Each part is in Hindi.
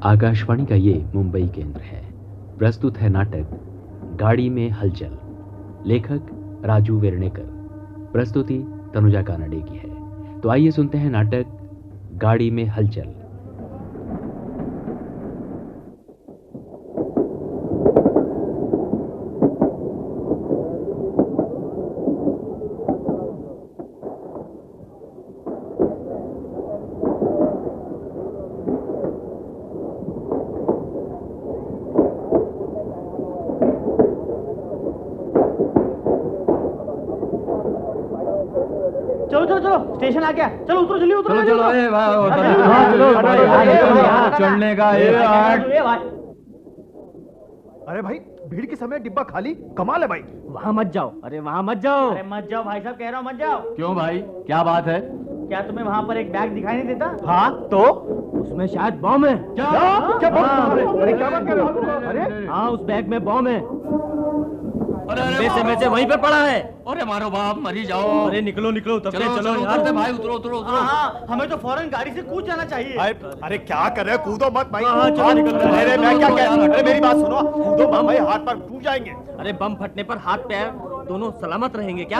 आकाशवाणी का ये मुंबई केंद्र है। प्रस्तुत है नाटक गाड़ी में हलचल। लेखक राजू वेर्णेकर, प्रस्तुति तनुजा कानडे की है। तो आइए सुनते हैं नाटक गाड़ी में हलचल। चलो चलो चलो, स्टेशन आ गया। चलो उतरो, जल्दी उतरो। चलो चलो, ए भाई चढ़ने का अरे भाई, भीड़ के समय डिब्बा खाली, कमाल है भाई। वहाँ मत जाओ। अरे वहाँ मत जाओ। अरे मत जाओ भाई साहब, कह रहा हूँ मत जाओ। क्यों भाई, क्या बात है? क्या तुम्हें वहाँ पर एक बैग दिखाई नहीं देता? हाँ तो उसमें शायद बम है। क्या क्या बम? अरे क्या बात कर रहे हो? अरे हाँ, उस बैग में बम है। अरे में से वहीं पे पड़ा है। अरे मारो बाप, मरी जाओ। अरे निकलो निकलो, तब चलो चलो चलो यार। भाई, उतरो उतरो उतरो। हाँ, हमें तो फौरन गाड़ी से कूद जाना चाहिए। अरे क्या कर रहे हो? कूदो मत भाई। हाँ, चलो, निकल रहे हैं। अरे मैं क्या कह रहा हूँ? अरे मेरी बात सुनो, कूदो मत भाई, हाथ पर टूट जाएंगे। अरे बम फटने पर हाथ पैर दोनों सलामत रहेंगे क्या?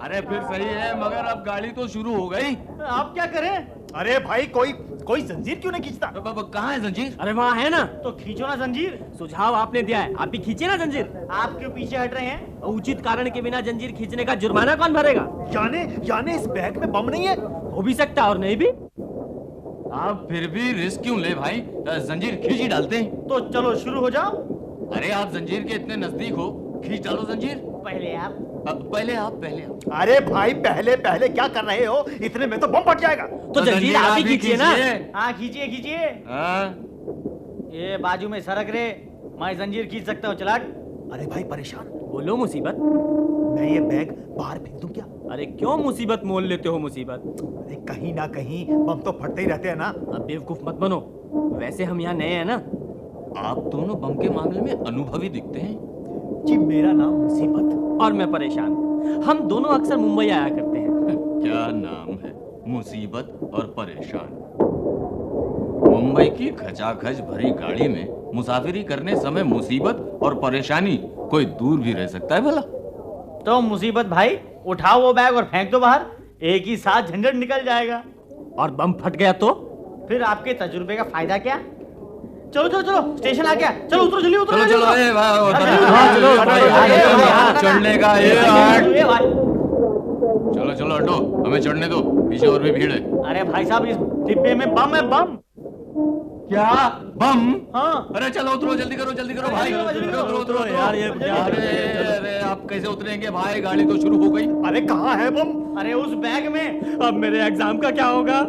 अरे फिर सही है, मगर अब गाड़ी तो शुरू हो गई। आप क्या करें? अरे भाई, कोई जंजीर क्यों नहीं खींचता? कहाँ है जंजीर? अरे वहाँ है ना। तो खींचो ना जंजीर। सुझाव आपने दिया है, आप भी खींचे ना जंजीर। आप क्यों पीछे हट रहे हैं? उचित कारण के बिना जंजीर खींचने का जुर्माना कौन भरेगा? यानी इस बैग में बम नहीं है? हो भी सकता और नहीं भी। आप फिर भी रिस्क क्यों ले भाई, जंजीर खींच ही डालते हैं। तो चलो शुरू हो जाओ। अरे आप जंजीर के इतने नजदीक हो, खींच डालो जंजीर। पहले आप। पहले आप। अरे भाई, पहले क्या कर रहे हो? इतने में तो बम फट जाएगा। तो जंजीर आप ही खींचिए ना। खींचिए। हाँ खींचिए खींचिए। हाँ। ये बाजू में सरक रे, मैं जंजीर खींच सकता हूँ, चलाट। अरे भाई परेशान, बोलो मुसीबत। मैं ये बैग बाहर फेंक दूं क्या? अरे क्यों मुसीबत मोल लेते हो मुसीबत? अरे कहीं ना कहीं बम तो फटते ही रहते हैं ना। अब बेवकूफ मत बनो, वैसे हम यहाँ नए हैं ना। आप दोनों बम के मामले में अनुभवी दिखते हैं। जी मेरा नाम मुसीबत और मैं परेशान। हम दोनों अक्सर मुंबई आया करते हैं। क्या नाम है, मुसीबत और परेशान। मुंबई की खचाखच भरी गाड़ी में मुसाफिरी करने समय मुसीबत और परेशानी कोई दूर भी रह सकता है भला? तो मुसीबत भाई, उठाओ वो बैग और फेंक दो बाहर, एक ही साथ झंझट निकल जाएगा। और बम फट गया तो फिर आपके तजुर्बे का फायदा क्या? चलो चलो चलो, स्टेशन आ गया। चलो उतरो, जल्दी उतरो। चलो चलो, ए भाई, चढ़ने का ए भाई। चलो चलो हटो, हमें चढ़ने दो, पीछे और भी भीड़ है। अरे भाई साहब, इस डिब्बे में बम है, बम। क्या बम? हाँ। अरे चलो उतरो, जल्दी करो भाई। उतरो यार, ये अरे आप कैसे उतरेंगे भाई, गाड़ी तो शुरू हो गई। अरे कहाँ है बम? अरे उस बैग में। अब मेरे एग्जाम का क्या होगा?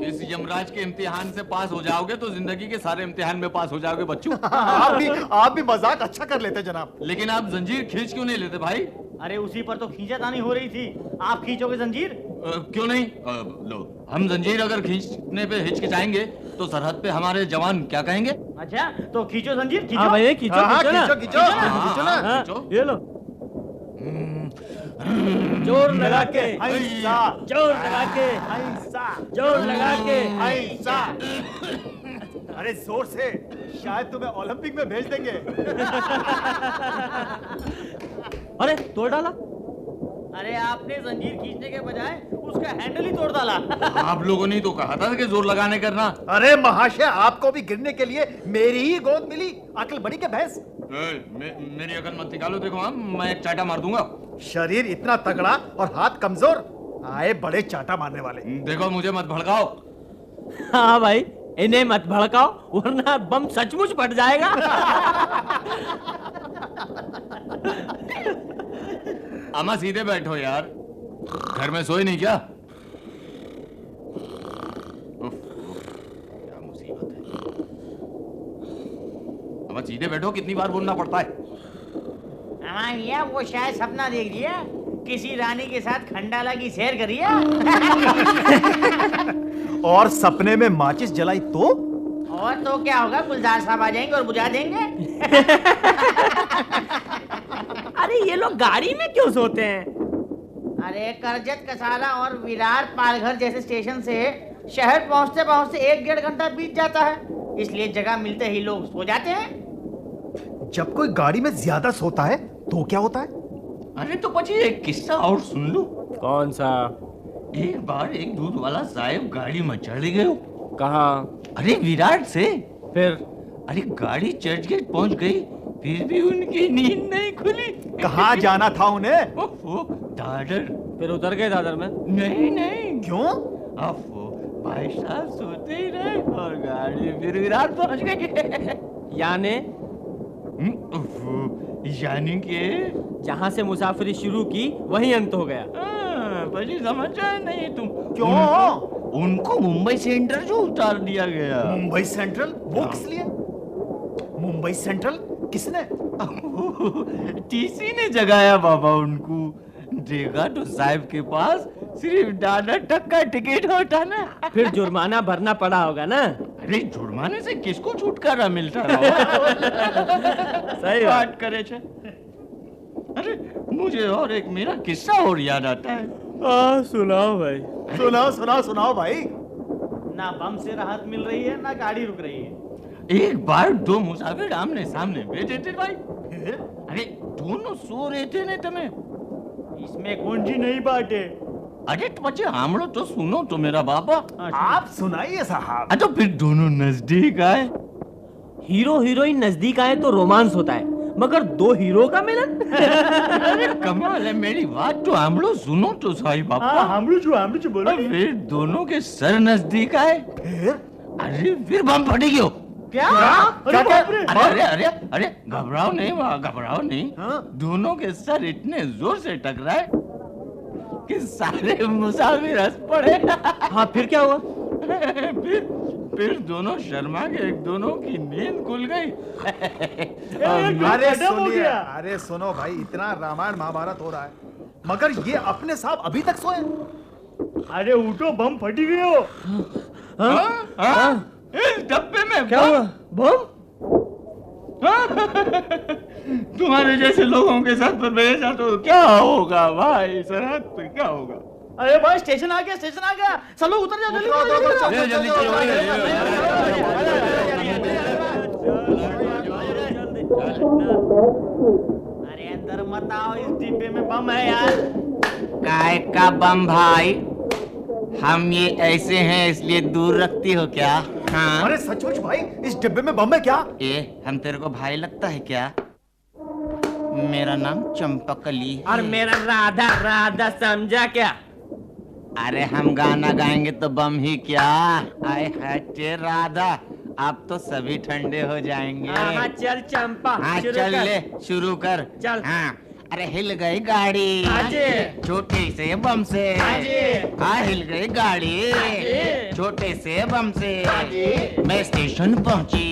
इस यमराज के इम्तिहान से पास हो जाओगे तो जिंदगी के सारे इम्तिहान में पास हो जाओगे बच्चों। आप भी मजाक अच्छा कर लेते जनाब। लेकिन आप जंजीर खींच क्यों नहीं लेते भाई? अरे उसी पर तो खींचातानी हो रही थी। आप खींचोगे जंजीर? क्यों नहीं? लो, हम जंजीर अगर खींचने पे हिचकिचाएंगे तो सरहद पे हमारे जवान क्या कहेंगे? अच्छा तो खींचो जंजीर, खींचो। हाँ भाई, खींचो खींचो ना। ये लो। जोर लगा के ऐसा, जोर लगा के ऐसा, जोर लगा के ऐसा। अरे जोर से, शायद तुम्हें ओलंपिक में भेज देंगे। अरे तोड़ डाला। अरे आपने जंजीर खींचने के बजाय उसका हैंडल ही तोड़ डाला। आप लोगों ने तो कहा था कि जोर लगाने करना। अरे महाशय, आपको भी गिरने के लिए मेरी ही गोद मिली, अकल बड़ी के भैंस। मेरी अकल मत निकालो, देखो हम, मैं एक चाटा मार दूंगा। शरीर इतना तगड़ा और हाथ कमजोर, आए बड़े चाटा मारने वाले। देखो मुझे मत भड़काओ। हाँ भाई, इन्हें मत भड़काओ वरना बम सचमुच फट जाएगा। अम्मा सीधे बैठो यार, घर में सोए नहीं क्या? उफ, क्या मुसीबत है। अम्मा सीधे बैठो, कितनी बार बोलना पड़ता है? भैया वो शायद सपना देख लिया, किसी रानी के साथ खंडाला की सैर करिए। और सपने में माचिस जलाई तो? और तो क्या होगा, गुलजार साहब आ जाएंगे और बुझा देंगे। अरे ये लोग गाड़ी में क्यों सोते हैं? अरे करजत कसाला और विरार पालघर जैसे स्टेशन से शहर पहुंचते पहुंचते 1-1.5 घंटा बीत जाता है। इसलिए जगह मिलते ही लोग सो जाते हैं। जब कोई गाड़ी में ज्यादा सोता है तो क्या होता है? अरे तो पची एक किस्सा और सुन लो। कौन सा? एक बार एक दूध वाला साहब गाड़ी में चढ़ गए। कहाँ? अरे विराट से। फिर? अरे गाड़ी चर्च गेट पहुंच गई, फिर भी उनकी नींद नहीं खुली। कहाँ जाना था उन्हें? ओहो, दादर। फिर उतर गए दादर में? नहीं नहीं। क्यों? अफो, भाई साहब सोते ही रहे और गाड़ी फिर विराट पहुंच गई। यानी? यानी कि जहाँ से मुसाफिरी शुरू की वहीं अंत हो गया। भाई समझ जाए नहीं तुम। क्यों? उनको मुंबई सेंट्रल जो उतार दिया गया। मुंबई सेंट्रल? वो किस लिए? मुंबई सेंट्रल किसने? टीसी ने जगाया बाबा उनको। देखा तो साहब के पास सिर्फ दादा तक का टिकट होता ना। फिर जुर्माना भरना पड़ा होगा ना? अरे जुर्माने से किसको छुटकारा मिलता रहा? सही बात करे छे। अरे मुझे और एक मेरा किस्सा और याद आता है। सुनाओ भाई। सुनाओ भाई। ना बम से राहत मिल रही है ना गाड़ी रुक रही है। एक बार दो मुसाफिर आमने सामने बैठे थे भाई। अरे दोनों सो रहे थे ने तमे। इसमें कुंजी नहीं बाटे। अरे तो बच्चे हमलो तो सुनो तो मेरा बाबा। आप सुनाइए साहब। तो फिर दोनों नजदीक आए। हीरो हीरोइन नजदीक आए तो रोमांस होता है, मगर दो हीरो का मिलन? अरे कमाल है, मेरी बात तो हमलो सुनो तो सही बाबा। हमलो जो बोलो। फिर दोनों के सर नजदीक आए। फिर? अरे फिर बम फट गयो। क्या? क्या? अरे अरे अरे घबराओ नहीं, वहाँ घबराओ नहीं। दोनों के सर इतने जोर से टकराए कि सारे मुसाफिर हंस पड़े। हाँ, फिर क्या हुआ? फिर दोनों शर्मा के एक दोनों की नींद खुल गई। अरे सुनो भाई, इतना रामायण महाभारत हो रहा है मगर ये अपने साहब अभी तक सोए। अरे उठो, बम फटी गई हो। इस डब्बे में क्या हुआ? बम? तुम्हारे जैसे लोगों के साथ पर भेजा तो क्या होगा भाई, सरहद पर क्या होगा? अरे भाई स्टेशन आ गया, सब लोग उतर जाओ जल्दी चलो। अरे अंदर मत आओ, इस डिब्बे में बम है यार। काय का बम भाई? हम ये ऐसे हैं इसलिए दूर रखती हो क्या? हाँ? अरे सचमुच भाई, इस डिब्बे में बम है क्या? हम तेरे को भाई लगता है क्या? मेरा नाम चंपकली है। और मेरा राधा समझा क्या? अरे हम गाना गाएंगे तो बम ही क्या? आए हटे राधा, आप तो सभी ठंडे हो जाएंगे। हाँ, चल चंपा, हाँ शुरू चल कर। ले, शुरू कर। चल। हाँ। अरे हिल गई गाड़ी छोटे से बम से। हाँ हिल गई गाड़ी छोटे से बम से। मैं स्टेशन पहुंची,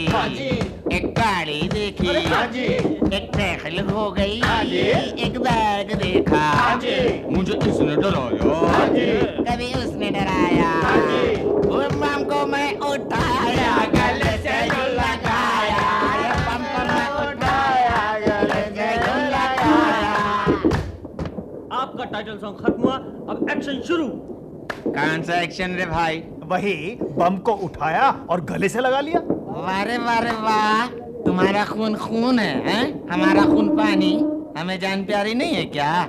एक गाड़ी देखी, एक साइकिल हो गई, एक बैग देखा, मुझे इसने डराया, कभी उसने डराया, उस बम को मैं उठाया, गले से लगाया, बम को मैं उठाया, गले से लगाया। आपका टाइटल सॉन्ग खत्म हुआ, अब एक्शन शुरू। कौन सा एक्शन रे भाई? वही बम को उठाया और गले से लगा लिया। वारे वाह, तुम्हारा खून खून है, हैं? हमारा खून पानी, हमें जान प्यारी नहीं है क्या?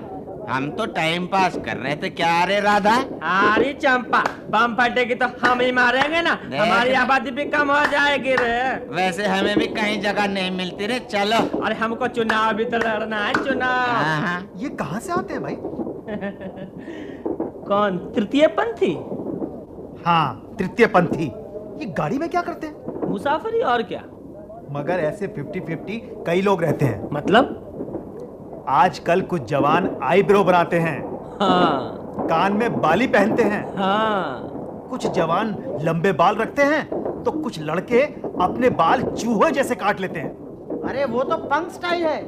हम तो टाइम पास कर रहे थे क्या रे राधा? अरे चंपा, बम फटेगी तो हम ही मारेंगे ना, हमारी आबादी भी कम हो जाएगी रे। वैसे हमें भी कहीं जगह नहीं मिलती रे, चलो। अरे हमको चुनाव भी तो लड़ना है, चुनाव। हाँ। ये कहाँ से आते हैं भाई? कौन? तृतीय पंथी? हाँ, तृतीय पंथी। ये गाड़ी में क्या करते हैं? मुसाफिरी और क्या। मगर ऐसे 50-50 कई लोग रहते हैं। मतलब? आजकल कुछ जवान आईब्रो बनाते हैं, हाँ कान में बाली पहनते हैं, हाँ। कुछ जवान लंबे बाल रखते हैं, तो कुछ लड़के अपने बाल चूहे जैसे काट लेते हैं। अरे वो तो पंक स्टाइल है।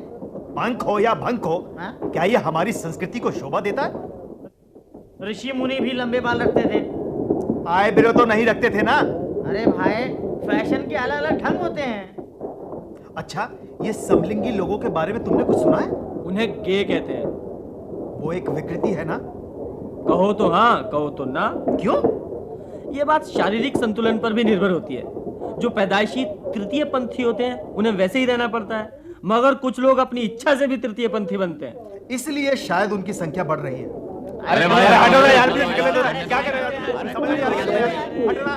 पंख हो या भंक हो, हाँ? क्या ये हमारी संस्कृति को शोभा देता है? ऋषि मुनि भी लंबे बाल रखते थे। आईब्रो तो नहीं रखते थे ना। अरे भाई, फैशन के अलग अलग ढंग होते हैं। अच्छा, ये समलिंगी लोगों के बारे में तुमने कुछ सुना है? उन्हें गे कहते हैं। वो एक विकृति है ना? कहो तो हाँ, कहो तो ना। क्यों? ये बात शारीरिक संतुलन पर भी निर्भर होती है। जो पैदाइशी तृतीय पंथी होते हैं उन्हें वैसे ही रहना पड़ता है, मगर कुछ लोग अपनी इच्छा से भी तृतीय पंथी बनते हैं, इसलिए शायद उनकी संख्या बढ़ रही है। अरे भाई हटो ना यार, प्लीज निकलने दो। क्या कर रहे हो यार? समझ नहीं आ रही है यार। हटो ना।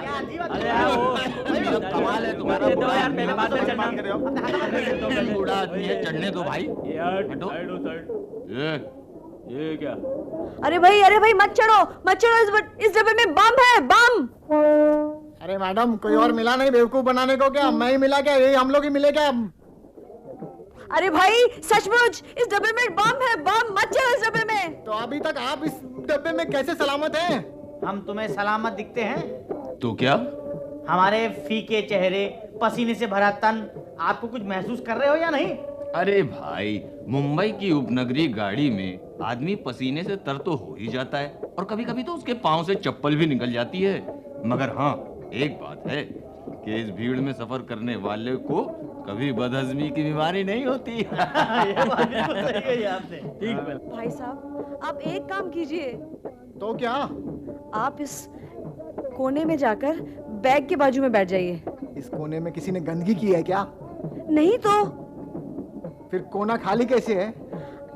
अरे यार वो कमाल है तुम्हारा। दो यार, पहले बात में चलना। कर रहे हो? बूढ़ा आदमी है, चढ़ने दो भाई। यार हटो। ये क्या? अरे भाई मत चढ़ो, इस डब्बे में बम है, बम। अरे मैडम, कोई और मिला नहीं बेवकूफ बनाने को? क्या मैं ही मिला क्या? यही हम लोग ही मिले क्या? अरे भाई सचमुच इस डब्बे में बम है, बम। मत चढ़ो इस डब्बे में। तो अभी तक आप इस डब्बे में कैसे सलामत हैं? हम तुम्हें सलामत दिखते हैं? तो क्या? हमारे फीके चेहरे, पसीने से भरा तन आपको कुछ महसूस कर रहे हो या नहीं? अरे भाई, मुंबई की उपनगरी गाड़ी में आदमी पसीने से तर तो हो ही जाता है, और कभी कभी तो उसके पांव से चप्पल भी निकल जाती है। मगर हाँ, एक बात है कि इस भीड़ में सफर करने वाले को कभी बदहजमी की बीमारी नहीं होती। ये बात बिल्कुल सही कही आपने। ठीक है। भाई साहब आप एक काम कीजिए, तो क्या? आप इस कोने में जाकर बैग के बाजू में बैठ जाइए। इस कोने में किसी ने गंदगी की है क्या? नहीं तो फिर कोना खाली कैसे है?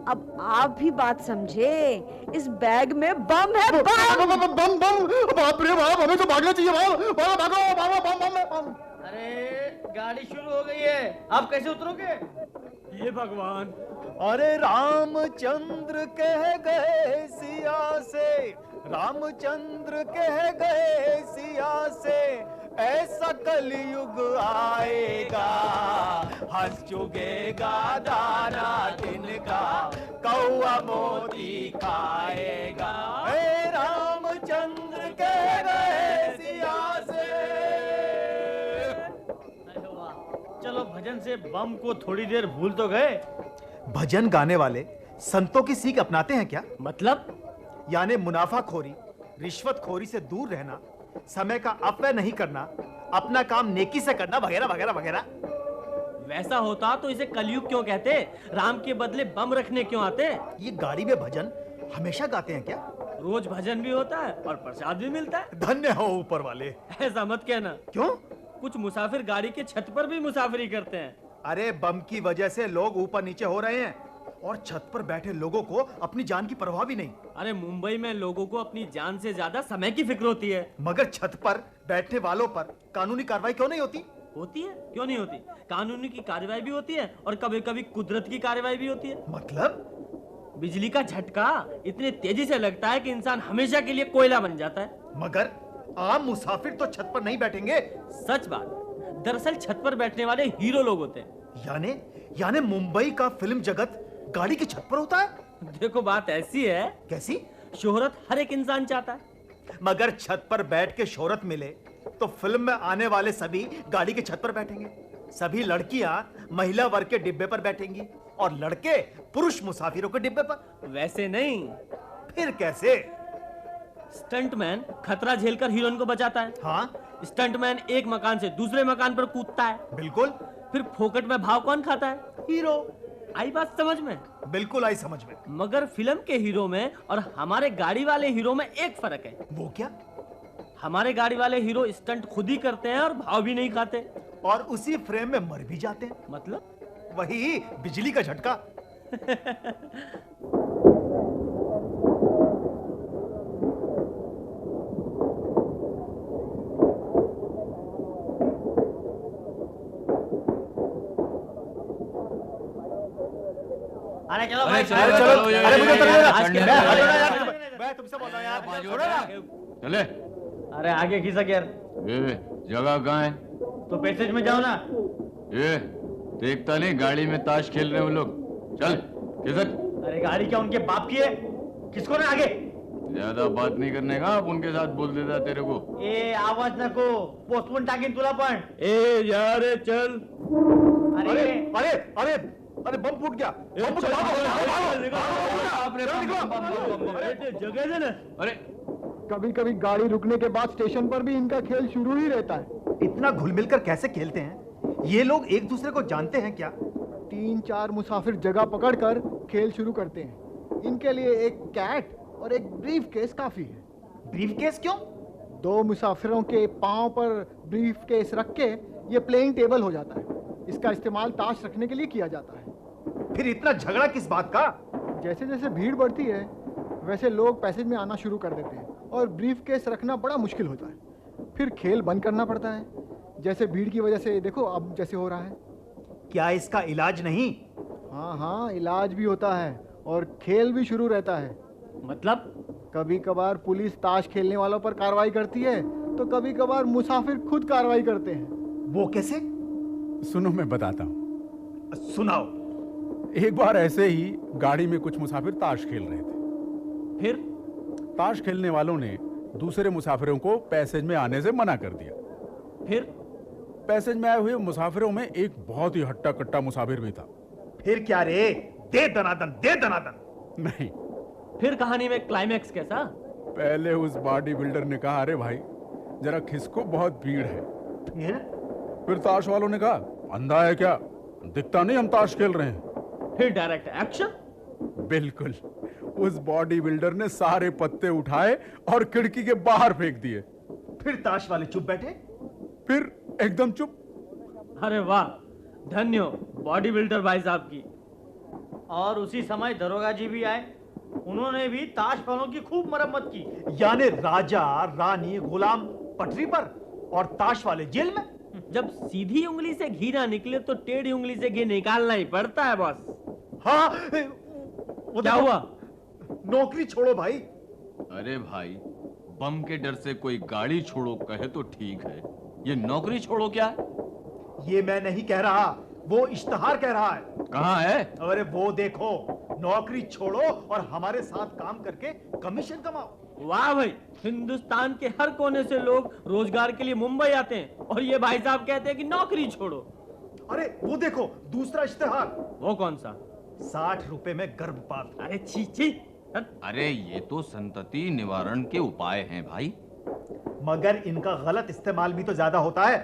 अब आप भी बात समझे, इस बैग में बम है, बम। बम बम! बाप रे बाप, हमें तो भागना चाहिए। भागो भागो भागो, बम बम बम! अरे गाड़ी शुरू हो गई है, अब कैसे उतरोगे? ये भगवान! अरे रामचंद्र कह गए सिया से, रामचंद्र कह गए सिया से, ऐसा कलयुग आएगा, हंस चुगेगा दाना दिन का, कौआ मोती खाएगा। हे रामचंद्र कह गए सिया से। चलो भजन से बम को थोड़ी देर भूल तो गए। भजन गाने वाले संतों की सीख अपनाते हैं क्या? मतलब? यानी मुनाफाखोरी, रिश्वतखोरी से दूर रहना, समय का अपव्यय नहीं करना, अपना काम नेकी से करना, वगैरह वगैरह वगैरह। वैसा होता तो इसे कलयुग क्यों कहते? राम के बदले बम रखने क्यों आते? ये गाड़ी में भजन हमेशा गाते हैं क्या? रोज भजन भी होता है और प्रसाद भी मिलता है। धन्य हो ऊपर वाले। ऐसा मत कहना। क्यों? कुछ मुसाफिर गाड़ी के छत पर भी मुसाफिरी करते हैं। अरे बम की वजह से लोग ऊपर नीचे हो रहे हैं, और छत पर बैठे लोगों को अपनी जान की परवाह भी नहीं। अरे मुंबई में लोगों को अपनी जान से ज्यादा समय की फिक्र होती है। मगर छत पर बैठने वालों पर कानूनी कार्रवाई क्यों नहीं होती? होती है, क्यों नहीं होती? कानूनी की कार्रवाई भी होती है और कभी कभी कुदरत की कार्रवाई भी होती है। मतलब? बिजली का झटका इतनी तेजी से लगता है कि इंसान हमेशा के लिए कोयला बन जाता है। मगर आम मुसाफिर तो छत पर नहीं बैठेंगे। सच बात। दरअसल छत पर बैठने वाले हीरो लोग होते हैं। यानी मुंबई का फिल्म जगत गाड़ी की छत पर होता है? देखो बात ऐसी है, कैसी? शोहरत हर एक इंसान चाहता है, मगर छत पर बैठ के शोहरत मिले तो फिल्म में आने वाले सभी गाड़ी के छत पर बैठेंगे, सभी लड़कियां महिला वर्ग के डिब्बे पर बैठेंगी और लड़के पुरुष मुसाफिरों के डिब्बे पर। वैसे नहीं। फिर कैसे? स्टंटमैन खतरा झेलकर हीरोइन को बचाता है। हाँ, स्टंटमैन एक मकान से दूसरे मकान पर कूदता है। बिल्कुल। फिर फोकट में भाव कौन खाता है? हीरो। आई बात समझ में? बिल्कुल आई समझ में। मगर फिल्म के हीरो में और हमारे गाड़ी वाले हीरो में एक फर्क है। वो क्या? हमारे गाड़ी वाले हीरो स्टंट खुद ही करते हैं और भाव भी नहीं खाते, और उसी फ्रेम में मर भी जाते हैं। मतलब वही बिजली का झटका। अरे चलो भाई, चलो, चलो, चलो, चलो, ये, अरे मुझे ये, उतरने ये, दो। चढ़ने मैं दो, हटो ना ये, यार, मैं तुमसे बोल रहा हूं यार, बाजू छोड़ो ना। चले। अरे आगे खिसक यार। ये जगह कहाँ है? तो पैसेज में जाओ ना। ये देखता नहीं गाड़ी में ताश खेल रहे हैं वो लोग। चल खिसक। अरे गाड़ी क्या उनके बाप की है? किसको ना आगे? ज्यादा बात नहीं करने का, आप उनके साथ बोल देता तेरे को। ए आवाज नको, पोस्टमन टाकेन तुला पण। ए यार चल। अरे अरे अरे अरे बम फूट गया। बम फूट जगह दे ना। अरे कभी कभी गाड़ी रुकने के बाद स्टेशन पर भी इनका खेल शुरू ही रहता है। इतना घुल मिलकर कैसे खेलते हैं? ये लोग एक दूसरे को जानते हैं क्या? 3-4 मुसाफिर जगह पकड़कर खेल शुरू करते हैं। इनके लिए एक कैट और एक ब्रीफ केस काफी है। ब्रीफ केस क्यों? 2 मुसाफिरों के पांव पर ब्रीफ केस रख के ये प्लेइंग टेबल हो जाता है। इसका इस्तेमाल ताश रखने के लिए किया जाता है। फिर इतना झगड़ा किस बात का? जैसे जैसे भीड़ बढ़ती है वैसे लोग पैसेज में आना शुरू कर देते हैं और ब्रीफ केस रखना बड़ा मुश्किल होता है। फिर खेल बंद करना पड़ता है, जैसे भीड़ की वजह से देखो अब जैसे हो रहा है। क्या इसका इलाज नहीं? हाँ हाँ, इलाज भी होता है और खेल भी शुरू रहता है। मतलब? कभी कभार पुलिस ताश खेलने वालों पर कार्रवाई करती है तो कभी कभार मुसाफिर खुद कार्रवाई करते हैं। वो कैसे? सुनो मैं बताता हूँ। सुनाओ। एक बार ऐसे ही गाड़ी में कुछ मुसाफिर ताश खेल रहे थे। फिर? ताश खेलने वालों ने दूसरे मुसाफिरों को पैसेज में आने से मना कर दिया। फिर? पैसेज में आए हुए मुसाफिरों में एक बहुत ही हट्टा कट्टा मुसाफिर भी था। फिर क्या रे? दे दनादन, दे दनादन। नहीं। फिर कहानी में क्लाइमैक्स कैसा? पहले उस बॉडी बिल्डर ने कहा, अरे भाई जरा खिसको, बहुत भीड़ है। फिर ताश वालों ने कहा, अंधा है क्या, दिखता नहीं हम ताश खेल रहे हैं। फिर डायरेक्ट एक्शन? बिल्कुल। उस बॉडी बिल्डर ने सारे पत्ते उठाए और खिड़की के बाहर फेंक दिए। फिर ताश वाले चुप बैठे? फिर एकदम चुप। अरे वाह, धन्य हो बॉडी बिल्डर भाई साहब की। और उसी समय दरोगा जी भी आए, उन्होंने भी ताश वालों की खूब मरम्मत की। यानी राजा रानी गुलाम पटरी पर और ताश वाले जेल में। जब सीधी उंगली से घी ना निकले तो टेढ़ी उंगली से घी निकालना ही पड़ता है बॉस। हाँ, क्या हुआ? नौकरी छोड़ो भाई। अरे भाई, बम के डर से कोई गाड़ी छोड़ो कहे तो ठीक है, ये नौकरी छोड़ो क्या है? ये मैं नहीं कह रहा, वो इश्तहार कह रहा है। कहाँ है? अरे वो देखो, नौकरी छोड़ो और हमारे साथ काम करके कमीशन कमाओ। वाह भाई, हिंदुस्तान के हर कोने से लोग रोजगार के लिए मुंबई आते हैं और ये भाई साहब कहते हैं कि नौकरी छोड़ो। अरे वो देखो, दूसरा इश्तहार। वो कौन सा? 60 रुपए में गर्भपात। अरे छी छी। अरे ये तो संतति निवारण के उपाय हैं भाई। मगर इनका गलत इस्तेमाल भी तो ज्यादा होता है।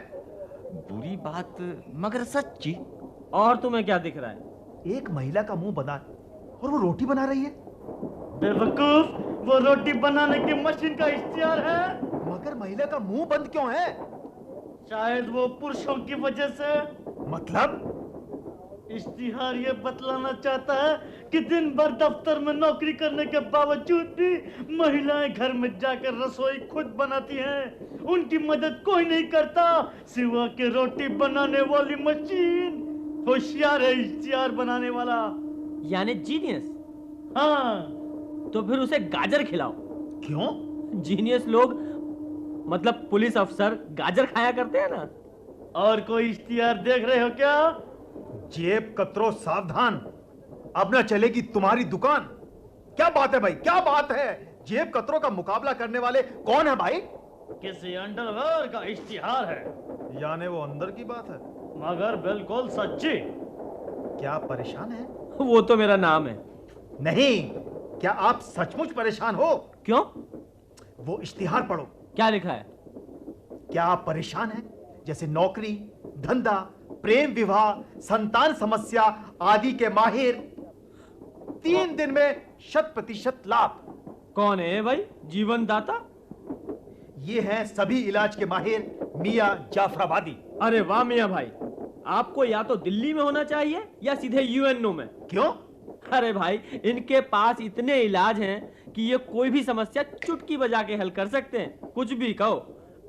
बुरी बात मगर सच्ची। और तुम्हें क्या दिख रहा है? एक महिला का मुंह बंधा और वो रोटी बना रही है। बेवकूफ, वो रोटी बनाने की मशीन का इश्तिहार है। मगर महिला का मुंह बंद क्यों है? शायद वो पुरुषों की वजह से। मतलब? इश्तिहार ये बतलाना चाहता है कि दिन भर दफ्तर में नौकरी करने के बावजूद भी महिलाएं घर में जाकर रसोई खुद बनाती हैं। उनकी मदद कोई नहीं करता सिवा के रोटी बनाने वाली मशीन। होशियार है इश्तिहार बनाने वाला। यानी जीनियस। हाँ, तो फिर उसे गाजर खिलाओ। क्यों? जीनियस लोग मतलब पुलिस अफसर गाजर खाया करते हैं ना। और कोई इश्तिहार देख रहे हो क्या? जेब कतरो सावधान, अब न चलेगी तुम्हारी दुकान। क्या बात है भाई, क्या बात है? जेब कतरों का मुकाबला करने वाले कौन है भाई? किसी अंडरवेयर का इश्तिहार है। यानी वो अंदर की बात है। मगर बिल्कुल सच्ची। क्या परेशान है? वो तो मेरा नाम है। नहीं, क्या आप सचमुच परेशान हो? क्यों? वो इश्तिहार पढ़ो। क्या लिखा है? क्या आप परेशान हैं? जैसे नौकरी, धंधा, प्रेम विवाह, संतान समस्या आदि के माहिर 3 दिन में 100% लाभ। कौन है भाई? जीवन दाता? ये हैं सभी इलाज के माहिर मियां जाफराबादी। अरे वाह मियां भाई, आपको या तो दिल्ली में होना चाहिए या सीधे यूएनओ में। क्यों? अरे भाई, इनके पास इतने इलाज हैं कि ये कोई भी समस्या चुटकी बजा के हल कर सकते हैं। कुछ भी कहो,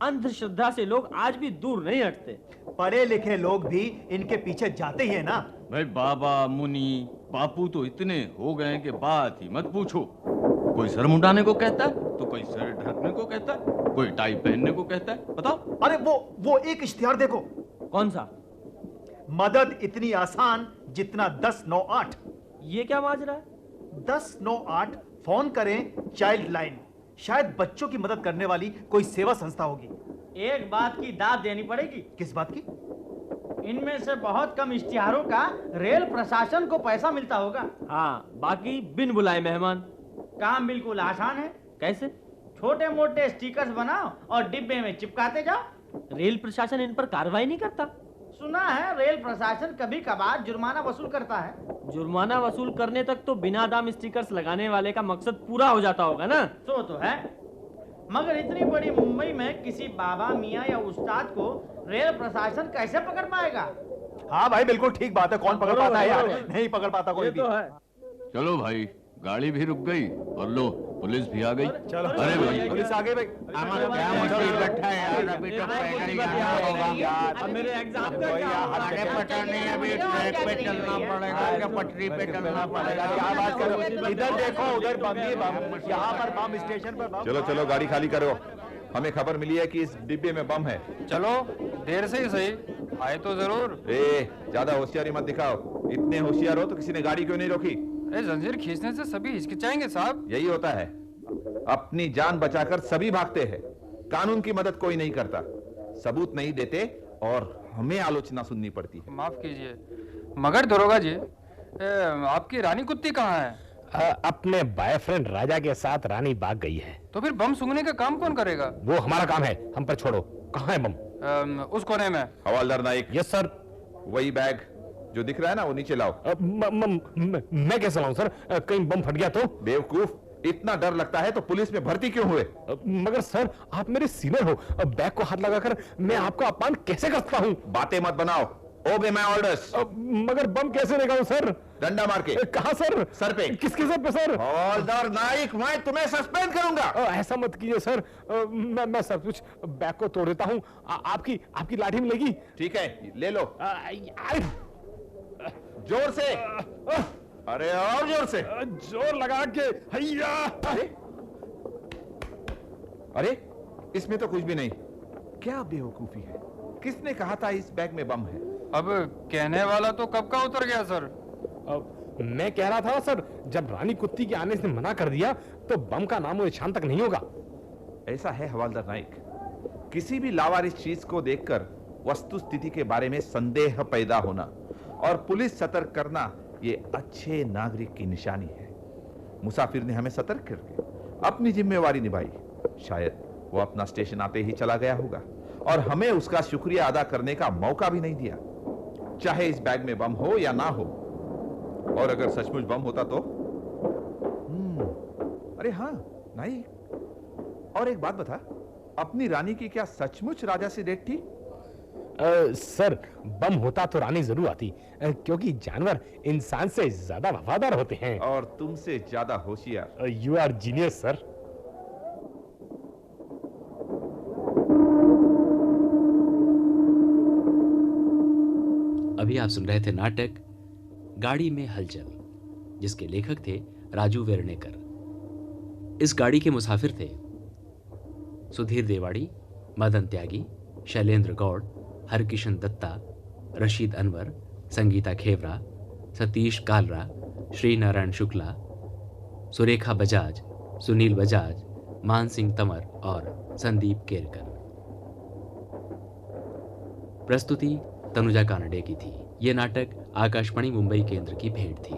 अंधश्रद्धा से लोग आज भी दूर नहीं हटते। पढ़े लिखे लोग भी इनके पीछे जाते ही है ना। भाई बाबा मुनि बापू तो इतने हो गए कि बात ही मत पूछो। कोई सर मुंडाने को कहता है तो कोई सर ढकने को कहता है, कोई टाई पहनने को कहता है। बताओ। अरे वो एक इश्तिहार देखो। कौन सा? मदद इतनी आसान जितना 1098। ये क्या माजरा है? 1098 फोन करें चाइल्ड लाइन, शायद बच्चों की मदद करने वाली कोई सेवा संस्था होगी। एक बात की दाद देनी पड़ेगी। किस बात की? इनमें से बहुत कम इश्तिहारों का रेल प्रशासन को पैसा मिलता होगा। हाँ, बाकी बिन बुलाए मेहमान। काम बिल्कुल आसान है। कैसे? छोटे मोटे स्टिकर्स बनाओ और डिब्बे में चिपकाते जाओ। रेल प्रशासन इन पर कार्रवाई नहीं करता? सुना है रेल प्रशासन कभी कभार जुर्माना वसूल करता है। जुर्माना वसूल करने तक तो बिना दाम स्टिकर्स लगाने वाले का मकसद पूरा हो जाता होगा ना। तो है, मगर इतनी बड़ी मुंबई में किसी बाबा मियाँ या उस्ताद को रेल प्रशासन कैसे पकड़ पाएगा? हाँ भाई बिल्कुल ठीक बात है, कौन पकड़ पाता है यार, नहीं पकड़ पाता कोई भी। चलो भाई, गाड़ी भी रुक गई और लो पुलिस भी आ गई। चलो अरे भाई, पुलिस आ गई भाई। क्या मुसीबत है यार, अभी तो पैदल जाना होगा यार। अब मेरे एग्जाम का क्या होगा? अरे पता नहीं, अभी ट्रैक पे चलना पड़ेगा या पटरी पे चलना पड़ेगा। क्या बात करो, इधर देखो उधर बम ही बम, यहाँ पर बम, स्टेशन पर बम। चलो चलो गाड़ी खाली करो, हमें खबर मिली है कि इस डिब्बे में बम है। चलो देर से ही सही, आए तो जरूर। ज्यादा होशियारी मत दिखाओ, इतने होशियार हो तो किसी ने गाड़ी क्यों नहीं रोकी? जंजीर खींचने से सभी हिचकिचाएंगे साहब। यही होता है, अपनी जान बचाकर सभी भागते हैं, कानून की मदद कोई नहीं करता, सबूत नहीं देते और हमें आलोचना सुननी पड़ती है। माफ कीजिए मगर दरोगा जी, आपकी रानी कुत्ती कहाँ है? अपने बॉयफ्रेंड राजा के साथ रानी भाग गई है। तो फिर बम सूंघने का काम कौन करेगा? वो हमारा काम है, हम पर छोड़ो। कहाँ है बम? उस कोने में। हवालदार नाइक। Yes sir. वही बैग जो दिख रहा है ना, वो नीचे लाओ। मैं कैसे लाऊं सर, कहीं बम फट गया तो? बेवकूफ, इतना डर लगता है तो पुलिस में भर्ती क्यों हुए? मगर सर आप मेरे सीनियर हो, बैग को हाथ लगाकर मैं आपका अपमान कैसे कर सकता हूँ? बातें मत बनाओ, ओबे माय ऑर्डर्स। मगर बम कैसे लगाऊं सर? डंडा मार के। कहाँ सर? सर पे। किसके सर पे सर? हवलदार नाइक, मैं तुम्हें सस्पेंड करूंगा। ऐसा मत कीजिए सर, मैं सब कुछ बैग को तोड़ देता हूँ, आपकी लाठी मिलेगी? ठीक है ले लो, जोर से। अरे और जोर से। जोर लगा के। हैया। अरे इसमें तो कुछ भी नहीं, क्या बेवकूफी है, किसने कहा था इस बैग में बम है? अब कहने वाला तो कब का उतर गया सर। मैं कह रहा था सर, जब रानी कुत्ती के आने से मना कर दिया तो बम का नामो निशान तक नहीं होगा। ऐसा है हवालदार नाइक, किसी भी लावारिस चीज को देखकर वस्तु स्थिति के बारे में संदेह पैदा होना और पुलिस सतर्क करना, ये अच्छे नागरिक की निशानी है। मुसाफिर ने हमें सतर्क करके अपनी जिम्मेवारी निभाई, शायद वो अपना स्टेशन आते ही चला गया होगा और हमें उसका शुक्रिया अदा करने का मौका भी नहीं दिया, चाहे इस बैग में बम हो या ना हो। और अगर सचमुच बम होता तो? अरे हाँ नाइक, और एक बात बता, अपनी रानी की क्या सचमुच राजा से डेट थी? सर बम होता तो रानी जरूर आती, क्योंकि जानवर इंसान से ज्यादा वफादार होते हैं। और तुमसे ज्यादा होशियार। You are genius sir. अभी आप सुन रहे थे नाटक गाड़ी में हलचल, जिसके लेखक थे राजू वेर्णेकर। इस गाड़ी के मुसाफिर थे सुधीर देवाड़ी, मदन त्यागी, शैलेंद्र गौड़, हरकिशन दत्ता, रशीद अनवर, संगीता खेवरा, सतीश कालरा, श्री नारायण शुक्ला, सुरेखा बजाज, सुनील बजाज, मान सिंह तंवर और संदीप केरकर। प्रस्तुति तनुजा कानडे की थी। यह नाटक आकाशवाणी मुंबई केंद्र की भेंट थी।